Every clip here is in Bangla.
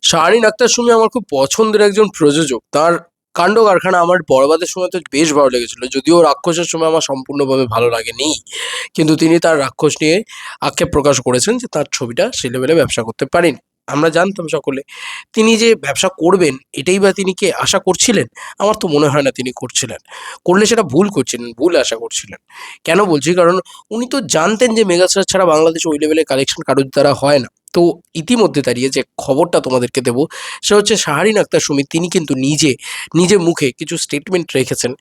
শাহরিন আক্তার সুমি আমার খুব পছন্দের একজন প্রযোজক। তার কাণ্ড কারখানা আমার বরবাদের সময় তো বেশ ভালো লেগেছিল, যদিও রাক্ষসের সময় আমার সম্পূর্ণভাবে ভালো লাগেনি। কিন্তু তিনি তার রাক্ষস নিয়ে আক্ষেপ প্রকাশ করেছেন যে তার ছবিটা সে লেভেলে ব্যবসা করতে পারেনি। আমরা জানতাম সকলে তিনি যে ব্যবসা করবেন, এটাই বা তিনি কি আশা করছিলেন? আমার তো মনে হয় না তিনি করছিলেন। করলে সেটা ভুল করছিলেন, ভুল আশা করছিলেন। কেন বলছি? কারণ উনি তো জানতেন যে মেগাস্টার ছাড়া বাংলাদেশে ওই লেভেলের কালেকশন কারোর দ্বারা হয় না। তো ইতিমধ্যে দাঁড়িয়ে যে খবরটা তোমাদেরকে দেবো, সে হচ্ছে শাহরিন আক্তার সুমি তিনি কিন্তু নিজে মুখে কিছু স্টেটমেন্ট রেখেছেন।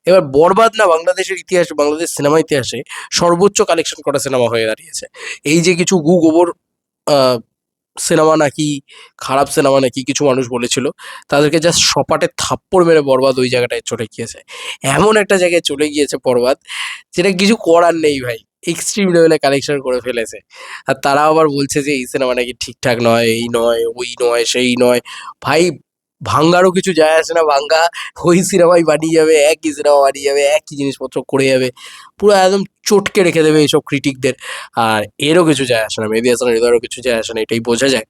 এবার বরবাদ না বাংলাদেশের ইতিহাসে, বাংলাদেশ সিনেমা ইতিহাসে সর্বোচ্চ কালেকশন করা সিনেমা হয়ে দাঁড়িয়েছে। এই যে কিছু গু গোবর আহ, সিনেমা নাকি খারাপ সিনেমা নাকি কিছু মানুষ বলেছিল, তাদেরকে জাস্ট সপাটে থাপ্পড় মেরে বরবাদ ওই জায়গাটায় চলে গিয়েছে। এমন একটা জায়গায় চলে গিয়েছে বরবাদ, যেটা কিছু করার নেই ভাই। এক্সট্রিম লেভেলে কালেকশন করে ফেলেছে। আর তারা আবার বলছে যে এই সিনেমা নাকি ঠিকঠাক নয়, এই নয়, ওই নয়, সেই নয়। ভাই, ভাঙ্গারও কিছু যায় আসে না। ভাঙ্গা ওই সিনেমাই বানিয়ে যাবে, একই সিনেমা বানিয়ে যাবে, একই জিনিসপত্র করে যাবে। পুরো একদম চটকে রেখে দেবে এইসব ক্রিটিকদের। আর এরও কিছু যায় আসে না, মেহেদী হাসান হৃদয়েরও কিছু যায় আসে না, এটাই বোঝা যায়।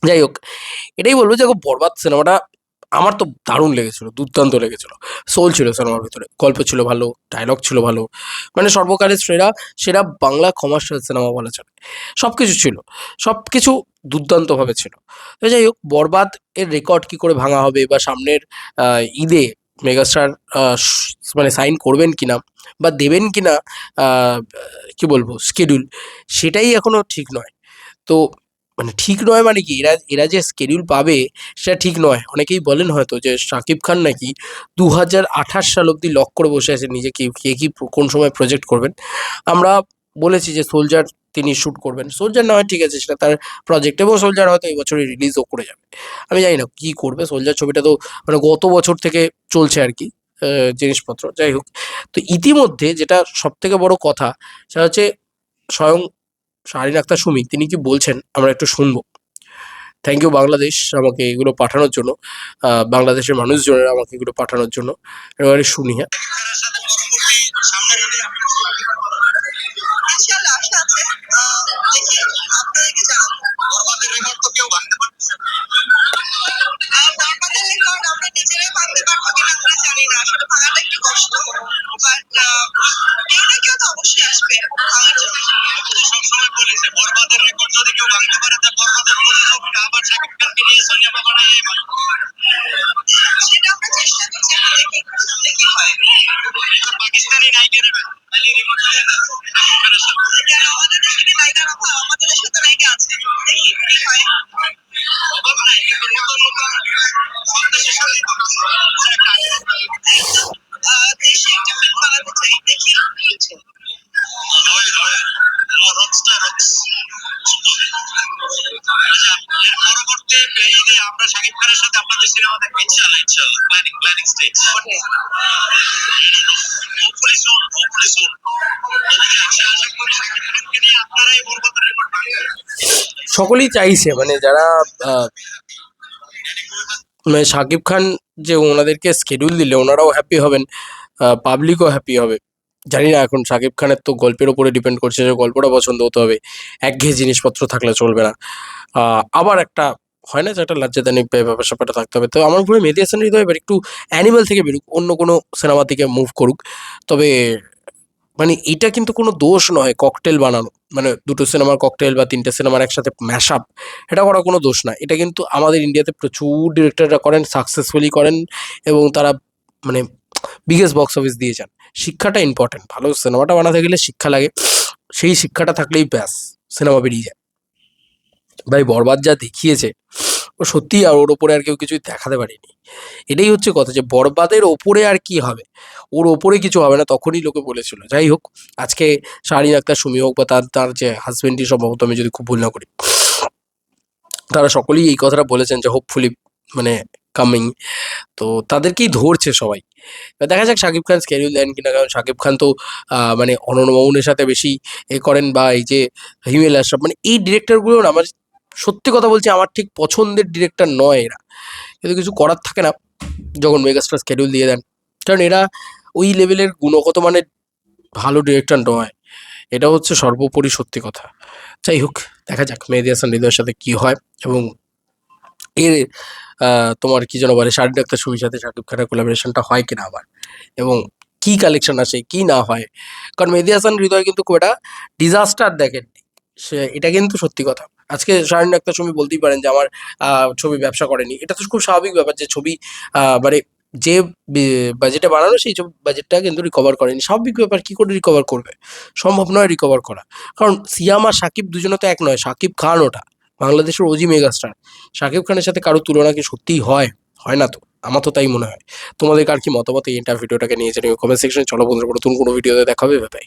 যাই হোক, এটাই বলবো যে দেখো, বরবাদ সিনেমাটা আমার তো দারুণ লেগেছিল, দুর্দান্ত লেগেছিল। সোল ছিল সিনেমার ভিতরে, গল্প ছিল ভালো, ডায়লগ ছিল ভালো। মানে সর্বকালের সেরা সেরা বাংলা কমার্শিয়াল সিনেমা বলা চলে। সব কিছু ছিল, সব কিছু দুর্দান্তভাবে ছিল। তো যাই হোক, বরবাদ এর রেকর্ড কি করে ভাঙা হবে, বা সামনের ঈদে মেগাস্টার মানে সাইন করবেন কিনা বা দেবেন কিনা, আহ, কি বলবো, শিডিউল, সেটাই এখনো ঠিক নয়। তো মানে ঠিক নয় মানে কি, এরা এরা যে শিডিউল পাবে সেটা ঠিক নয়। অনেকেই বলেন হয়তো যে শাকিব খান নাকি 2028 সাল অব্দি লক করে বসে আছেন নিজেকে, কে কি কোন সময় প্রজেক্ট করবেন। আমরা বলেছি যে সোলজার তিনি শ্যুট করবেন, সোলজার না হয় ঠিক আছে, সেটা তার প্রজেক্ট, এবং সোলজার হয়তো এই বছরই রিলিজও করে যাবে। আমি জানি না কি করবে সোলজার, ছবিটা তো মানে গত বছর থেকে চলছে আর কি, জিনিসপত্র। যাই হোক, তো ইতিমধ্যে যেটা সব থেকে বড় কথা, সেটা হচ্ছে স্বয়ং শাহরিন আক্তার সুমি তিনি কি বলছেন আমরা একটু শুনবো। থ্যাংক ইউ বাংলাদেশ আমাকে এগুলো পাঠানোর জন্য, বাংলাদেশের মানুষজনের আমাকে এগুলো পাঠানোর জন্য। এবারে শুনি, হ্যাঁ। ইনশাআল্লাহ আশা আছে। দেখি, আপনাদেরকে জানাবো। বরবাদের রেকর্ড তো কেউ ভাঙতে পারতেছে না। বরবাদের রেকর্ড আমরা নিজেরাই ভাঙতে পারবো কিনা আমরা জানি না। আসলে ভাঙাটা একটু কষ্ট। বাট কেউ না কেউ তো অবশ্যই আসবে ভাঙার জন্য। সবসময় বলি যে বরবাদের রেকর্ড যদি কেউ ভাঙতে পারে, তা বরবাদের প্রযোজকটা আবার শাকিব খানকে নিয়ে সোনিয়া বাবানায় সেটা আমরা চেষ্টা করছি। দেখি সামনে কি হয়। পাকিস্তানি নায়িকা নেবেন, কেন আমাদের দেশে কি নায়িকার অভাব? আমাদের দেশে তো নায়িকা আছে। দেখি কি হয়। অভাব নাই, কিন্তু নতুন নতুন সব দেশের সাথে একদম দেশে একটা ফিল্ম বানাতে চাই। দেখি পরবর্তী ঈদে আমরা শাকিব খানের সাথে আপনাদের সিনেমা দেখবো ইনশাআল্লাহ। ইনশাআল্লাহ প্ল্যানিং স্টেজ। হোপফুলি সুন, হোপফুলি সুন। আশা করি শাকিব খানকে নিয়ে আপনারাই বরবাদের রেকর্ড ভাঙবেন। সকলেই চাইছে, মানে যারা মানে শাকিব খান যে ওনাদেরকে স্কেডিউল দিলে ওনারাও হ্যাপি হবেন, পাবলিকও হ্যাপি হবে। জানি না, এখন শাকিব খানের তো গল্পের উপরে ডিপেন্ড করছে, যে গল্পটা পছন্দ হতে হবে, একঘেয়ে জিনিসপত্র থাকলে চলবে না। আবার একটা হয় না যে একটা লজ্জাদানি ব্যাপার স্যাপারটা থাকতে হবে। তো আমার মনে হয় মেহেদী হাসান হৃদয় এবার একটু অ্যানিমেল থেকে বেরুক, অন্য কোনো সিনেমা থেকে মুভ করুক। তবে মানে এটা কিন্তু কোনো দোষ নয় ককটেল বানানো, মানে দুটো সিনেমার ককটেল বা তিনটে সিনেমার একসাথে ম্যাশ আপ, এটা করা কোনো দোষ না। এটা কিন্তু আমাদের ইন্ডিয়াতে প্রচুর ডিরেক্টররা করেন, সাকসেসফুলি করেন, এবং তারা মানে বিগেস্ট বক্স অফিস দিয়ে যান। শিক্ষাটা ইম্পর্টেন্ট, ভালো সিনেমাটা বানাতে গেলে শিক্ষা লাগে, সেই শিক্ষাটা থাকলেই ব্যাস সিনেমা বেরিয়ে যায়। ভাই, বরবাদ যা দেখিয়েছে, ও সত্যিই আর ওর ওপরে আর কেউ কিছুই দেখাতে পারেনি। এটাই হচ্ছে কথা, যে বরবাদের ওপরে আর কি হবে, ওর ওপরে কিছু হবে না, তখনই লোকে বলেছিল। যাই হোক, আজকে শাহরিন আক্তার সুমি হোক বা তার তার যে হাজবেন্ডই সম্ভবত, আমি যদি খুব ভুল না করি, তারা সকলেই এই কথাটা বলেছেন যে হোপফুলি মানে কামিং। তো তাদেরকেই ধরছে সবাই। এবার দেখা যাক শাকিব খান স্কেডিউল দেন কিনা, কারণ শাকিব খান তো মানে অনন্য মামুনের সাথে বেশি এ করেন, বা এই যে হিমেল আশরাফ, মানে এই ডিরেক্টরগুলো না, আমার সত্যি কথা বলছি, আমার ঠিক পছন্দের ডিরেক্টর নয় এরা। কিন্তু কিছু করার থাকে না যখন মেগাস্টার স্কেডিউল দিয়ে দেন, কারণ এরা ওই লেভেলের গুণগত মানের ভালো ডিরেক্টর নয়। এটা হচ্ছে সর্বোপরি সত্যি কথা। যাই হোক, দেখা যাক মেহেদী হাসান হৃদয়ের সাথে কি হয়, এবং এর তোমার কি যেন বলে শাহিদ আক্তার ছবির সাথে শাকিব খানের কোলাবোরেশনটা হয় কিনা আবার, এবং কি কালেকশন আসে কি না হয়। কারণ মেহেদী হাসান হৃদয় কিন্তু খুব একটা ডিজাস্টার দেখেন, সে এটা কিন্তু সত্যি কথা। আজকে শাহিন আক্তার ছবি বলতেই পারেন যে আমার ছবি ব্যবসা করেনি, এটা তো খুব স্বাভাবিক ব্যাপার যে ছবি মানে যে বাজেটে বানানো সেই বাজেটটা কিন্তু রিকভার করেনি, স্বাভাবিক ব্যাপার। কি করে রিকভার করবে, সম্ভব নয় রিকভার করা। কারণ সিয়াম আর সাকিব দুজনে তো এক নয়, সাকিব খান ওটা বাংলাদেশের ওজি মেগাস্টার, শাকিব খানের সাথে কারো তুলনা কি সত্যিই হয়? হয় না তো, আমার তো তাই মনে হয়। তোমাদের আর কি মতামত এই ভিডিওটাকে নিয়ে জানিও কমেন্ট সেকশনে। চলো বন্ধুরা, নতুন কোনো ভিডিওতে দেখা হবে, বাই।